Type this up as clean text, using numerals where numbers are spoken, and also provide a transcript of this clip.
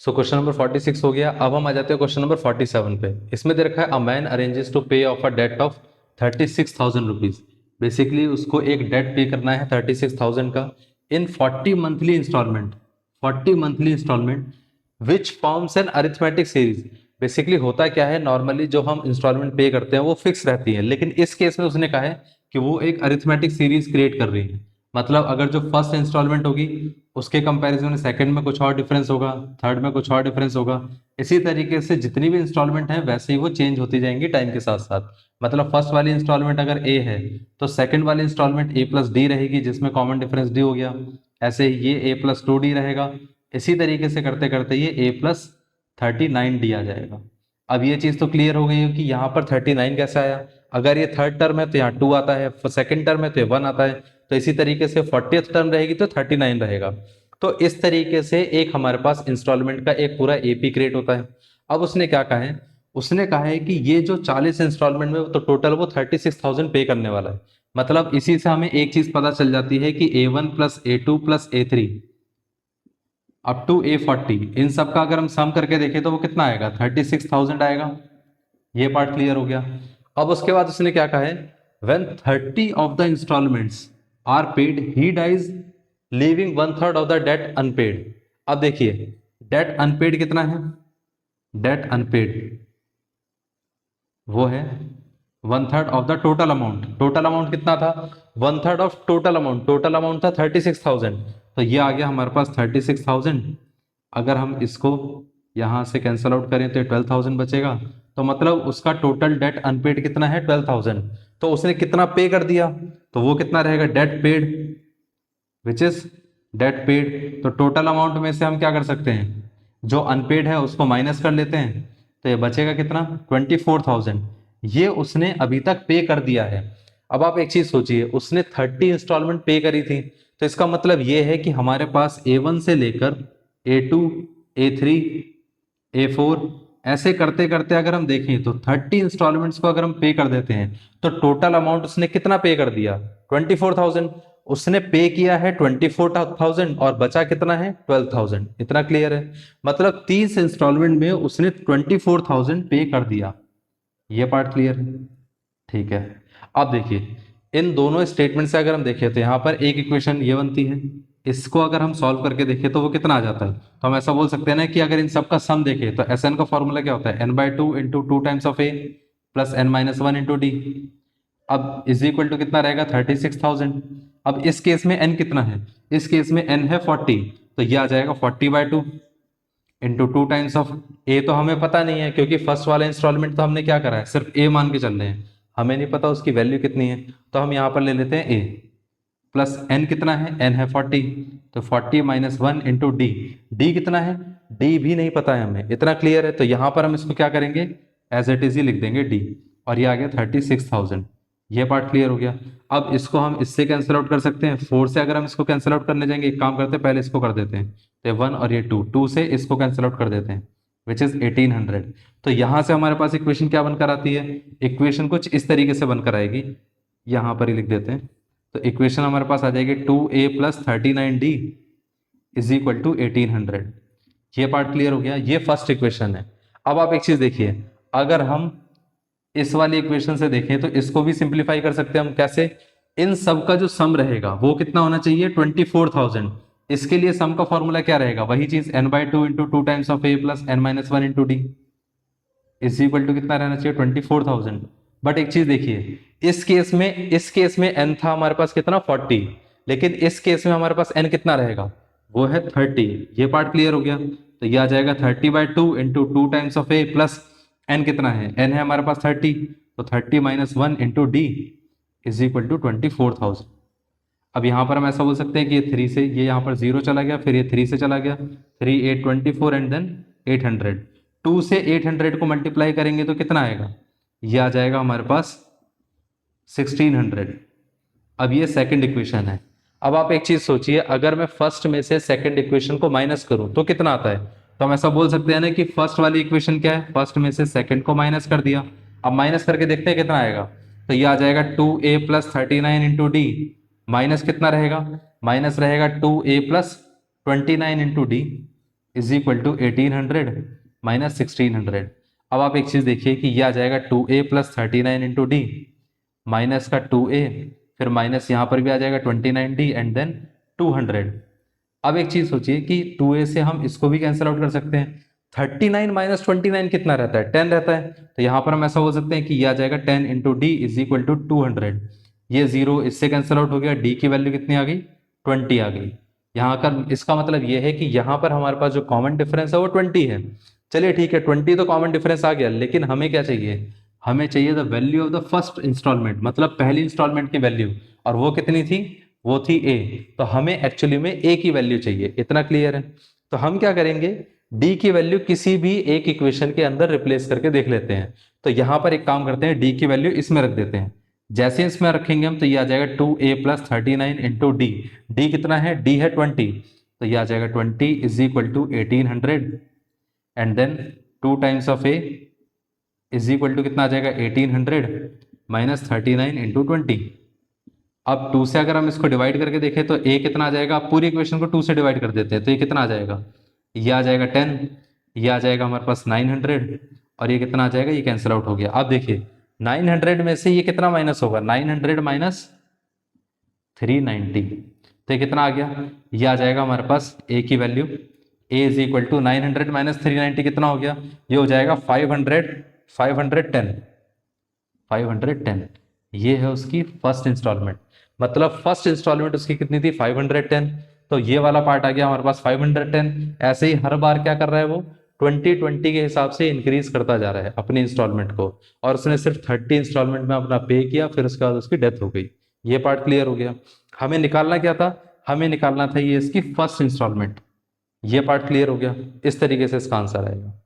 So question number 46 हो गया। अब हम आ जाते हैं क्वेश्चन नंबर 47 पे। इसमें दे रखा है a man arranges to pay off a debt of 36,000 rupees. Basically उसको एक डेट पे करना है 36,000 का in 40 monthly instalment, 40 monthly instalment which forms an arithmetic series. Basically होता क्या है, नॉर्मली जो हम इंस्टॉलमेंट पे करते हैं वो फिक्स रहती है, लेकिन इस केस में उसने कहा है कि वो एक अरिथमेटिक सीरीज क्रिएट कर रही है। मतलब अगर जो फर्स्ट इंस्टॉलमेंट होगी उसके कंपैरिजन में सेकंड में कुछ और डिफरेंस होगा, थर्ड में कुछ और डिफरेंस होगा। इसी तरीके से जितनी भी इंस्टॉलमेंट है वैसे ही वो चेंज होती जाएंगी टाइम के साथ साथ। मतलब फर्स्ट वाली इंस्टॉलमेंट अगर ए है तो सेकंड वाली इंस्टॉलमेंट ए प्लस डी रहेगी, जिसमें कॉमन डिफरेंस डी हो गया। ऐसे ही ये ए प्लस टू डी रहेगा। इसी तरीके से करते करते ये ए प्लस 39 डी आ जाएगा। अब ये चीज तो क्लियर हो गई है कि यहाँ पर 39 कैसे आया। अगर ये थर्ड टर्म है तो यहाँ 2 आता है, सेकंड टर्म है तो ये 1 आता है। तो इसी तरीके से 40th टर्म रहेगी तो 39 रहेगा। तो इस तरीके से एक हमारे पास इंस्टॉलमेंट का एक पूरा एपी क्रिएट होता है। अब उसने क्या कहा है, उसने कहा है कि ये जो 40 इंस्टॉलमेंट में तो टोटल वो 36,000 पे करने वाला है। मतलब इसी से हमें एक चीज पता चल जाती है कि A1 plus A2 plus A3 up to A40, इन सब का अगर हम सम करके देखें तो वो कितना आएगा, 36,000 आएगा। ये पार्ट क्लियर हो गया। अब उसके बाद उसने क्या कहा है, when 30 of the instalments are paid he dies leaving 1/3 of the debt unpaid. अब देखिए डेट अनपेड कितना है, डेट अनपेड वो है 1/3 of the total amount. Total amount कितना था, 1/3 of total amount. Total amount था 36,000, तो ये आ गया हमारे पास 36,000। अगर हम इसको यहां से कैंसल आउट करें तो 12,000 बचेगा। तो मतलब उसका टोटल डेट अनपेड कितना है, 12,000। तो उसने कितना पे कर दिया, तो वो कितना रहेगा, debt paid which is debt paid. तो टोटल अमाउंट में से हम क्या कर सकते हैं, जो अनपेड है उसको माइनस कर लेते हैं। तो ये बचेगा कितना, 24,000। ये उसने अभी तक पे कर दिया है। अब आप एक चीज सोचिए, उसने 30 इंस्टॉलमेंट पे करी थी, तो इसका मतलब ये है कि हमारे पास A1 से लेकर A2 A3 A4 ऐसे करते करते अगर हम देखें तो 30 इंस्टॉलमेंट्स को अगर हम पे कर देते हैं तो टोटल अमाउंट उसने कितना पे कर दिया, 24,000। उसने पे किया है 24,000 और बचा कितना है, 12,000। इतना क्लियर है। मतलब 30 इंस्टॉलमेंट में उसने 24,000 पे कर दिया। ये पार्ट क्लियर है, ठीक है। अब देखिए इन दोनों स्टेटमेंट से अगर हम देखें तो यहाँ पर एक इक्वेशन ये बनती है। इसको अगर हम सॉल्व करके देखें तो वो कितना आ जाता है। तो हम ऐसा बोल सकते हैं ना कि अगर इन सब का सम देखें तो एस एन का फॉर्मूला क्या होता है, n/2 into two times of a plus n-1 into D. अब इज इक्वल टू कितना रहेगा, 36,000। अब इस केस में n कितना है, इस केस में n है 40, तो ये आ जाएगा 40/2 इंटू टू टाइम्स ऑफ ए। तो हमें पता नहीं है क्योंकि फर्स्ट वाला इंस्टॉलमेंट तो हमने क्या करा है, सिर्फ ए मान के चल रहे हैं, हमें नहीं पता उसकी वैल्यू कितनी है। तो हम यहाँ पर ले लेते हैं ए प्लस एन कितना है, एन है 40, तो 40-1 इंटू डी। डी कितना है, डी भी नहीं पता है हमें। इतना क्लियर है। तो यहाँ पर हम इसको क्या करेंगे, एज इट इज ही लिख देंगे डी, और ये आ गया 36,000। ये पार्ट क्लियर हो गया। अब इसको हम इससे कैंसिल आउट कर सकते हैं, 4 से अगर हम इसको कैंसिल आउट करने जाएंगे, एक काम करते हैं पहले इसको कर देते हैं। तो ये 1 और ये 2 से इसको कैंसिल आउट कर देते हैं, विच इज 1800। तो यहाँ से हमारे पास इक्वेशन क्या बनकर आती है, इक्वेशन कुछ इस तरीके से बनकर आएगी, यहाँ पर ही लिख देते हैं। तो इक्वेशन हमारे पास आ जाएगी 2a plus 39d is equal to 1800। ये पार्ट क्लियर हो गया, ये फर्स्ट इक्वेशन है। अब आप एक चीज देखिए, अगर हम इस वाली इक्वेशन से देखें तो इसको भी सिंप्लीफाई कर सकते हैं हम। कैसे, इन सब का जो सम रहेगा वो कितना होना चाहिए, 24,000। इसके लिए सम का फॉर्मूला क्या रहेगा, वही चीज n/2 into two times of a plus n-1 into D is equal to कितना रहना चाहिए, 24,000। बट एक चीज देखिए, इस केस में n था हमारे पास कितना, 40, लेकिन इस केस में हमारे पास n कितना रहेगा, वो है 30। ये पार्ट क्लियर हो गया। तो ये आ जाएगा 30/2 into two times of a plus n कितना है, n है हमारे पास 30, तो 30-1 into D is equal to 24,000। अब यहाँ पर हम ऐसा बोल सकते हैं कि ये 3 से ये यहाँ पर 0 चला गया, फिर ये 3 से चला गया, 3 8 24 एंड देन 800। 2 से 800 को मल्टीप्लाई करेंगे तो कितना आएगा, ये आ जाएगा हमारे पास 1600। अब ये सेकंड इक्वेशन है। अब आप एक चीज सोचिए, अगर मैं फर्स्ट में से सेकंड इक्वेशन को माइनस करूं तो कितना आता है। तो हम ऐसा बोल सकते हैं ना कि फर्स्ट वाली इक्वेशन क्या है, फर्स्ट में से सेकंड को माइनस कर दिया। अब माइनस करके देखते हैं कितना आएगा। तो ये आ जाएगा 2a plus 39 into D minus कितना रहेगा, माइनस रहेगा 2a plus 29 into D is equal to 1800 minus 1600। अब आप एक चीज़ देखिए कि यह आ जाएगा 2a plus 39 into D minus का 2a, फिर माइनस यहाँ पर भी आ जाएगा 29d एंड देन 200। अब एक चीज़ सोचिए कि 2a से हम इसको भी कैंसिल आउट कर सकते हैं। 39 माइनस 29 कितना रहता है, 10 रहता है। तो यहाँ पर हम ऐसा बोल सकते हैं कि यह आ जाएगा 10 into D is equal to 200। ये जीरो इससे कैंसिल आउट हो गया, डी की वैल्यू कितनी आ गई, 20 आ गई। यहाँ का इसका मतलब ये है कि यहाँ पर हमारे पास जो कॉमन डिफरेंस है वो 20 है। चलिए ठीक है, 20 तो कॉमन डिफरेंस आ गया, लेकिन हमें क्या चाहिए, हमें चाहिए the value of the first instalment, मतलब पहली इंस्टॉलमेंट की वैल्यू, और वो कितनी थी, वो थी ए। तो हमें एक्चुअली में ए की वैल्यू चाहिए, इतना क्लियर है। तो हम क्या करेंगे, डी की वैल्यू किसी भी एक इक्वेशन के अंदर रिप्लेस करके देख लेते हैं। तो यहां पर एक काम करते हैं, डी की वैल्यू इसमें रख देते हैं। जैसे इसमें रखेंगे हम तो ये आ जाएगा 2a plus 39 into D. D कितना है, डी है 20, तो ये आ जाएगा 20 is equal to 1800 and then 2 times of a is equal to कितना आ जाएगा 1800 माइनस 39 इंटू 20। अब 2 से अगर हम इसको डिवाइड करके देखें तो a कितना आ जाएगा, पूरी इक्वेशन को 2 से डिवाइड कर देते हैं तो ये कितना आ जाएगा, ये आ जाएगा 10, ये आ जाएगा हमारे पास 900, और ये कितना आ जाएगा, ये कैंसिल आउट हो गया। अब देखिए 900 में से ये कितना माइनस होगा, 900 माइनस 390, तो ये कितना आ गया, ये आ जाएगा हमारे पास a की value, a is equal to 900 minus 390 कितना हो गया, ये हो जाएगा 510। ये है उसकी फर्स्ट इंस्टॉलमेंट, मतलब फर्स्ट इंस्टॉलमेंट उसकी कितनी थी, 510। तो ये वाला पार्ट आ गया हमारे पास 510। ऐसे ही हर बार क्या कर रहा है वो 2020 के हिसाब से इंक्रीज करता जा रहा है अपनी इंस्टॉलमेंट को, और उसने सिर्फ 30 इंस्टॉलमेंट में अपना पे किया, फिर उसके बाद उसकी डेथ हो गई। ये पार्ट क्लियर हो गया। हमें निकालना क्या था, हमें निकालना था ये इसकी फर्स्ट इंस्टॉलमेंट। ये पार्ट क्लियर हो गया। इस तरीके से इसका आंसर आएगा।